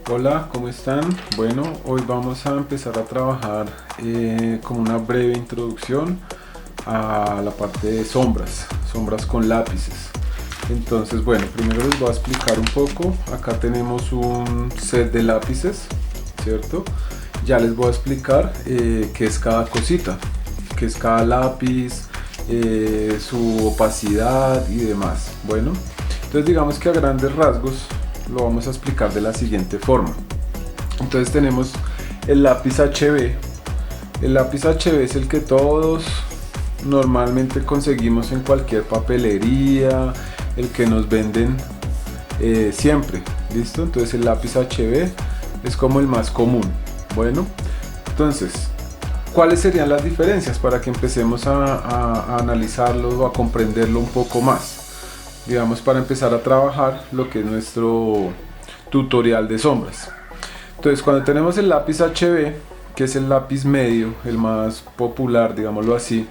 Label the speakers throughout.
Speaker 1: Hola, ¿cómo están? Bueno, hoy vamos a empezar a trabajar como una breve introducción a la parte de sombras con lápices. Entonces, bueno, primero les voy a explicar un poco. Acá tenemos un set de lápices, ¿cierto? Ya les voy a explicar qué es cada cosita, qué es cada lápiz, su opacidad y demás. Bueno, entonces digamos que a grandes rasgos lo vamos a explicar de la siguiente forma. Entonces tenemos el lápiz HB. El lápiz HB es el que todos normalmente conseguimos en cualquier papelería, el que nos venden siempre, ¿listo? Entonces el lápiz HB es como el más común. Bueno, entonces, ¿cuáles serían las diferencias para que empecemos a analizarlo o a comprenderlo un poco más? Digamos, para empezar a trabajar lo que es nuestro tutorial de sombras. Entonces, cuando tenemos el lápiz HB, que es el lápiz medio, el más popular, digámoslo así,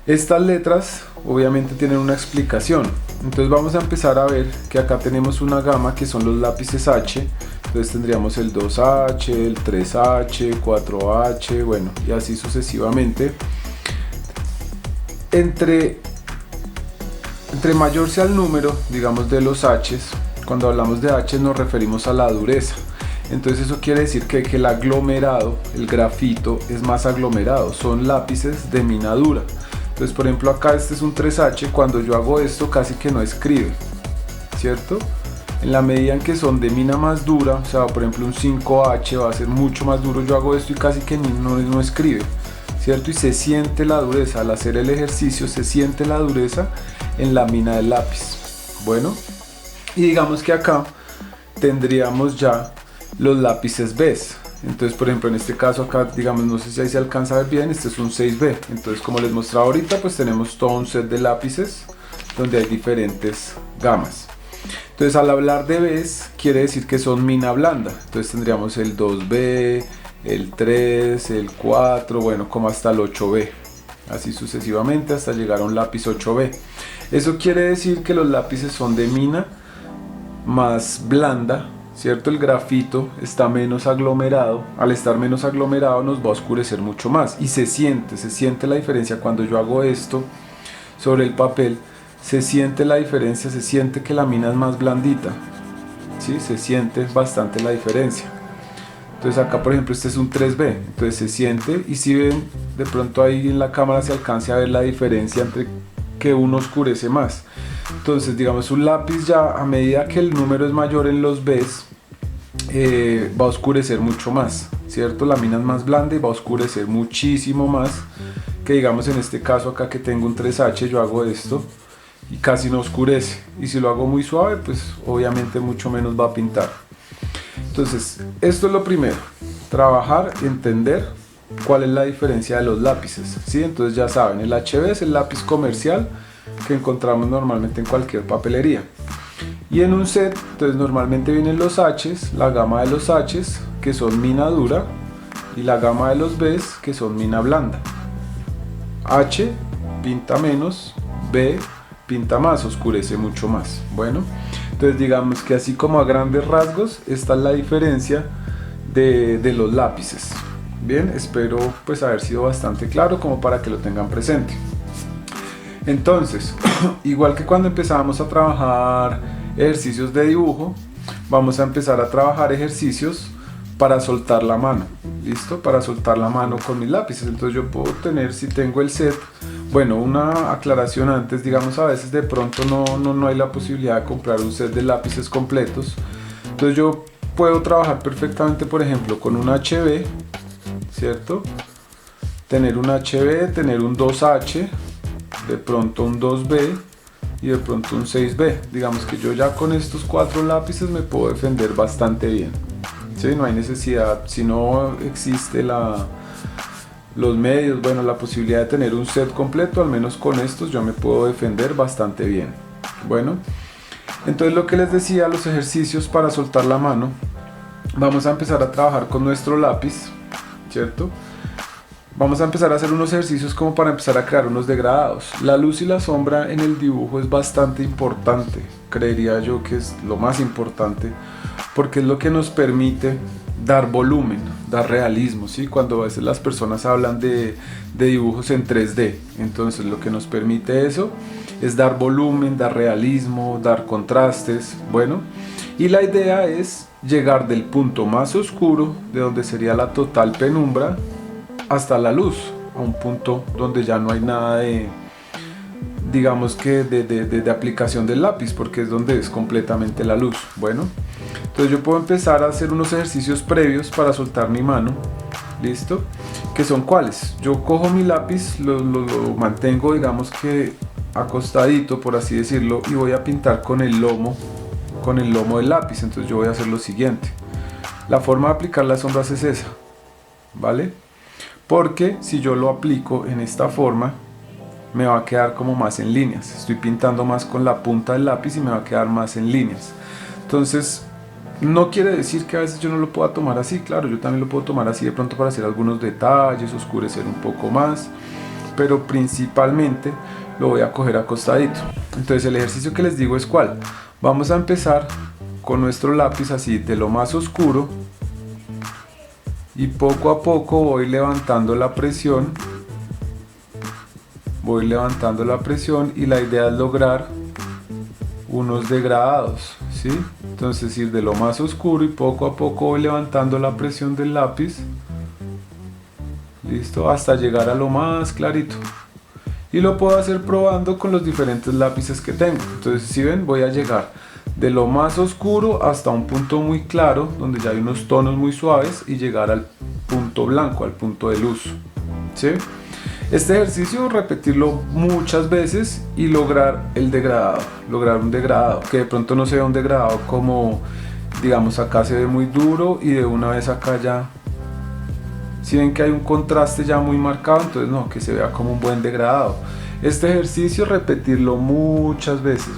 Speaker 1: estas letras obviamente tienen una explicación. Entonces vamos a empezar a ver que acá tenemos una gama que son los lápices H. Entonces tendríamos el 2H, el 3H, 4H, bueno, y así sucesivamente. Entre mayor sea el número, digamos, de los H's, cuando hablamos de H nos referimos a la dureza. Entonces eso quiere decir que el aglomerado, el grafito, es más aglomerado. Son lápices de mina dura. Entonces, por ejemplo, acá este es un 3H. Cuando yo hago esto casi que no escribe, ¿cierto? En la medida en que son de mina más dura, o sea, por ejemplo un 5H va a ser mucho más duro. Yo hago esto y casi que no escribe, ¿cierto? Y se siente la dureza. Al hacer el ejercicio se siente la dureza en la mina del lápiz. Bueno, y digamos que acá tendríamos ya los lápices B. Entonces, por ejemplo, en este caso acá, digamos, no sé si ahí se alcanza a ver bien, este es un 6B. Entonces, como les mostraba ahorita, pues tenemos todo un set de lápices donde hay diferentes gamas. Entonces, al hablar de Bs, quiere decir que son mina blanda. Entonces tendríamos el 2B, el 3, el 4, bueno, como hasta el 8B. Así sucesivamente hasta llegar a un lápiz 8B. Eso quiere decir que los lápices son de mina más blanda, ¿cierto? El grafito está menos aglomerado. Al estar menos aglomerado nos va a oscurecer mucho más. Y se siente la diferencia cuando yo hago esto sobre el papel. Se siente la diferencia, se siente que la mina es más blandita, ¿sí? Se siente bastante la diferencia. Entonces acá, por ejemplo, este es un 3B, entonces se siente, y si ven, de pronto ahí en la cámara se alcanza a ver la diferencia entre que uno oscurece más. Entonces, digamos, un lápiz ya a medida que el número es mayor en los Bs, va a oscurecer mucho más, ¿cierto? La mina es más blanda y va a oscurecer muchísimo más que, digamos, en este caso acá que tengo un 3H, yo hago esto y casi no oscurece, y si lo hago muy suave, pues obviamente mucho menos va a pintar. Entonces, esto es lo primero, trabajar, entender cuál es la diferencia de los lápices, ¿sí? Entonces ya saben, el HB es el lápiz comercial que encontramos normalmente en cualquier papelería. Y en un set, entonces normalmente vienen los H's, la gama de los H's, que son mina dura, y la gama de los B's, que son mina blanda. H pinta menos, B pinta más, oscurece mucho más. Bueno, entonces digamos que así como a grandes rasgos, esta es la diferencia de los lápices. Bien, espero pues haber sido bastante claro como para que lo tengan presente. Entonces, igual que cuando empezábamos a trabajar ejercicios de dibujo, vamos a empezar a trabajar ejercicios para soltar la mano, ¿listo? Para soltar la mano con mis lápices. Entonces yo puedo tener, si tengo el set, bueno, una aclaración antes, digamos, a veces de pronto no hay la posibilidad de comprar un set de lápices completos. Entonces yo puedo trabajar perfectamente, por ejemplo, con un HB, ¿cierto? Tener un HB, tener un 2H, de pronto un 2B y de pronto un 6B. Digamos que yo ya con estos 4 lápices me puedo defender bastante bien, ¿sí? No hay necesidad, si no existe los medios, bueno, la posibilidad de tener un set completo, al menos con estos yo me puedo defender bastante bien. Bueno, entonces lo que les decía, los ejercicios para soltar la mano, vamos a empezar a trabajar con nuestro lápiz, ¿cierto? Vamos a empezar a hacer unos ejercicios como para empezar a crear unos degradados. La luz y la sombra en el dibujo es bastante importante, creería yo que es lo más importante, porque es lo que nos permite dar volumen, dar realismo, ¿sí? Cuando a veces las personas hablan de dibujos en 3D, entonces lo que nos permite eso es dar volumen, dar realismo, dar contrastes, bueno, y la idea es llegar del punto más oscuro, de donde sería la total penumbra, hasta la luz, a un punto donde ya no hay nada de, digamos que de aplicación del lápiz, porque es donde es completamente la luz. Bueno, entonces yo puedo empezar a hacer unos ejercicios previos para soltar mi mano, listo, que son cuáles. Yo cojo mi lápiz, lo mantengo, digamos que acostadito, por así decirlo, y voy a pintar con el lomo del lápiz. Entonces yo voy a hacer lo siguiente. La forma de aplicar las sombras es esa, ¿vale? Porque si yo lo aplico en esta forma, me va a quedar como más en líneas. Estoy pintando más con la punta del lápiz y me va a quedar más en líneas. Entonces, no quiere decir que a veces yo no lo pueda tomar así. Claro, yo también lo puedo tomar así de pronto para hacer algunos detalles, oscurecer un poco más, pero principalmente lo voy a coger acostadito. Entonces el ejercicio que les digo es cuál. Vamos a empezar con nuestro lápiz así de lo más oscuro, y poco a poco voy levantando la presión, y la idea es lograr unos degradados, ¿sí? Entonces ir de lo más oscuro y poco a poco voy levantando la presión del lápiz, listo, hasta llegar a lo más clarito. Y lo puedo hacer probando con los diferentes lápices que tengo. Entonces, si ven, voy a llegar de lo más oscuro hasta un punto muy claro, donde ya hay unos tonos muy suaves, y llegar al punto blanco, al punto de luz, ¿sí? Este ejercicio, repetirlo muchas veces y lograr el degradado, lograr un degradado, que de pronto no sea un degradado como, digamos, acá se ve muy duro y de una vez acá ya, si ven que hay un contraste ya muy marcado, entonces no, que se vea como un buen degradado. Este ejercicio repetirlo muchas veces,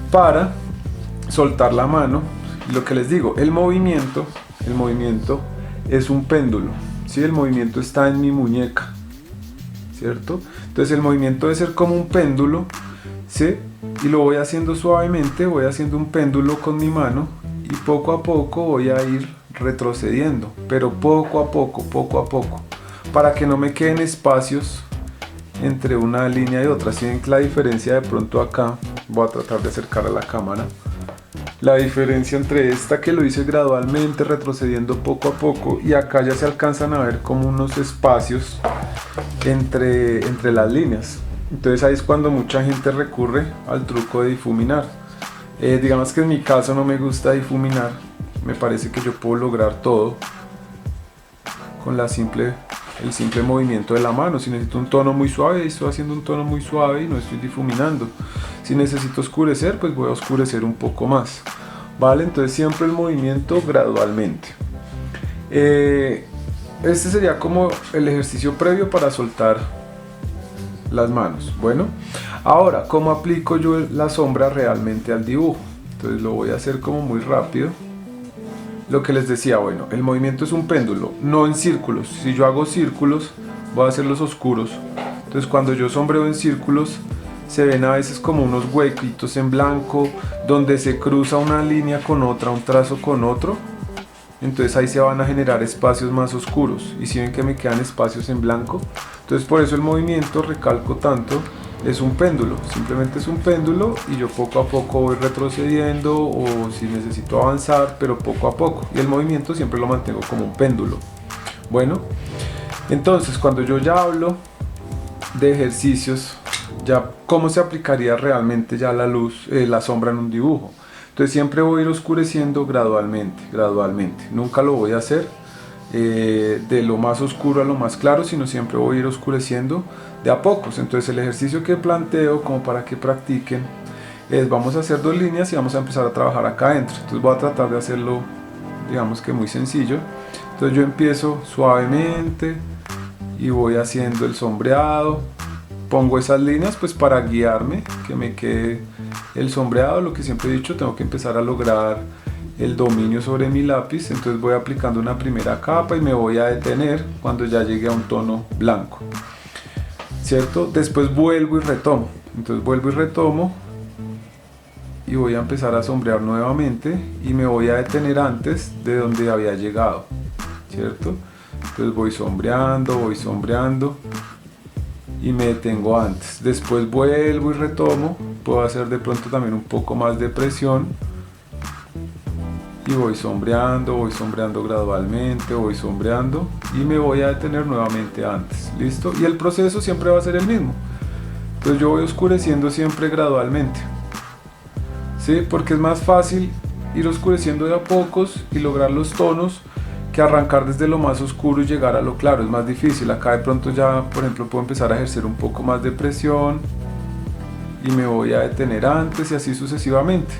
Speaker 1: para soltar la mano. Lo que les digo, el movimiento es un péndulo, ¿sí? El movimiento está en mi muñeca, ¿cierto? Entonces el movimiento debe ser como un péndulo, ¿sí? Y lo voy haciendo suavemente, voy haciendo un péndulo con mi mano, y poco a poco voy a ir retrocediendo, pero poco a poco, para que no me queden espacios entre una línea y otra. Si ven que la diferencia de pronto acá, voy a tratar de acercar a la cámara, la diferencia entre esta que lo hice gradualmente, retrocediendo poco a poco, y acá ya se alcanzan a ver como unos espacios entre las líneas. Entonces ahí es cuando mucha gente recurre al truco de difuminar. Digamos que en mi caso no me gusta difuminar, me parece que yo puedo lograr todo con el simple movimiento de la mano. Si necesito un tono muy suave, estoy haciendo un tono muy suave y no estoy difuminando. Si necesito oscurecer, pues voy a oscurecer un poco más, ¿vale? Entonces siempre el movimiento gradualmente. Este sería como el ejercicio previo para soltar las manos. Bueno, ahora, ¿cómo aplico yo la sombra realmente al dibujo? Entonces lo voy a hacer como muy rápido. Lo que les decía, bueno, el movimiento es un péndulo, no en círculos. Si yo hago círculos, voy a hacerlos oscuros. Entonces cuando yo sombreo en círculos, se ven a veces como unos huequitos en blanco, donde se cruza una línea con otra, un trazo con otro. Entonces ahí se van a generar espacios más oscuros. Y si ven que me quedan espacios en blanco, entonces por eso el movimiento, recalco tanto, es un péndulo, simplemente es un péndulo, y yo poco a poco voy retrocediendo, o si necesito avanzar, pero poco a poco, y el movimiento siempre lo mantengo como un péndulo. Bueno, entonces cuando yo ya hablo de ejercicios, ya cómo se aplicaría realmente ya la luz, la sombra en un dibujo. Entonces siempre voy a ir oscureciendo gradualmente, nunca lo voy a hacer de lo más oscuro a lo más claro, sino siempre voy a ir oscureciendo de a pocos. Entonces el ejercicio que planteo como para que practiquen es, vamos a hacer 2 líneas y vamos a empezar a trabajar acá adentro. Entonces voy a tratar de hacerlo, digamos que muy sencillo. Entonces yo empiezo suavemente y voy haciendo el sombreado, pongo esas líneas pues para guiarme, que me quede el sombreado. Lo que siempre he dicho, tengo que empezar a lograr el dominio sobre mi lápiz. Entonces voy aplicando una primera capa y me voy a detener cuando ya llegue a un tono blanco, ¿cierto? Después vuelvo y retomo, entonces vuelvo y retomo, y voy a empezar a sombrear nuevamente y me voy a detener antes de donde había llegado, ¿cierto? Entonces voy sombreando y me detengo antes. Después vuelvo y retomo, puedo hacer de pronto también un poco más de presión y voy sombreando gradualmente, voy sombreando y me voy a detener nuevamente antes. ¿Listo? Y el proceso siempre va a ser el mismo. Entonces yo voy oscureciendo siempre gradualmente, ¿sí? Porque es más fácil ir oscureciendo de a pocos y lograr los tonos que arrancar desde lo más oscuro y llegar a lo claro. Es más difícil. Acá de pronto ya, por ejemplo, puedo empezar a ejercer un poco más de presión y me voy a detener antes y así sucesivamente.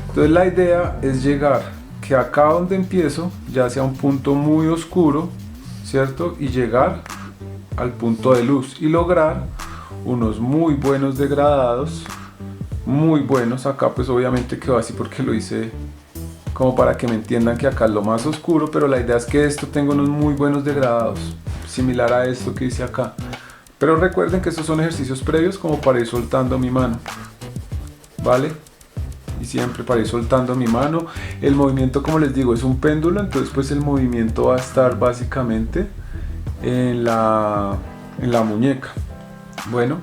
Speaker 1: Entonces la idea es llegar que acá donde empiezo ya sea un punto muy oscuro, ¿cierto? Y llegar al punto de luz y lograr unos muy buenos degradados, muy buenos. Acá pues obviamente quedó así porque lo hice como para que me entiendan que acá es lo más oscuro, pero la idea es que esto tenga unos muy buenos degradados, similar a esto que hice acá. Pero recuerden que estos son ejercicios previos como para ir soltando mi mano, ¿vale? Y siempre para ir soltando mi mano. El movimiento, como les digo, es un péndulo, entonces pues el movimiento va a estar básicamente en la muñeca. Bueno,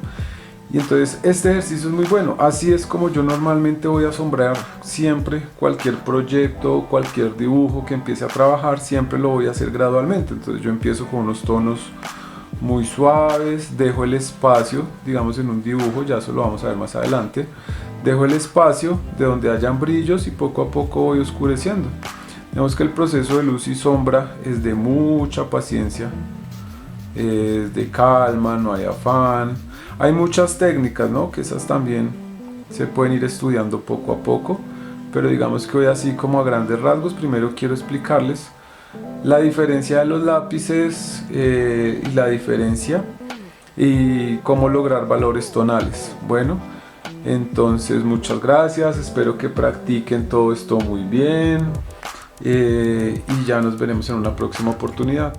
Speaker 1: y entonces este ejercicio es muy bueno. Así es como yo normalmente voy a sombrear siempre cualquier proyecto, cualquier dibujo que empiece a trabajar, siempre lo voy a hacer gradualmente. Entonces yo empiezo con unos tonos muy suaves, dejo el espacio, digamos en un dibujo, ya eso lo vamos a ver más adelante, dejo el espacio de donde hayan brillos y poco a poco voy oscureciendo. Vemos que el proceso de luz y sombra es de mucha paciencia, es de calma, no hay afán. Hay muchas técnicas, ¿no? Que esas también se pueden ir estudiando poco a poco, pero digamos que hoy así como a grandes rasgos, primero quiero explicarles la diferencia de los lápices y la diferencia y cómo lograr valores tonales. Bueno, entonces muchas gracias, espero que practiquen todo esto muy bien y ya nos veremos en una próxima oportunidad.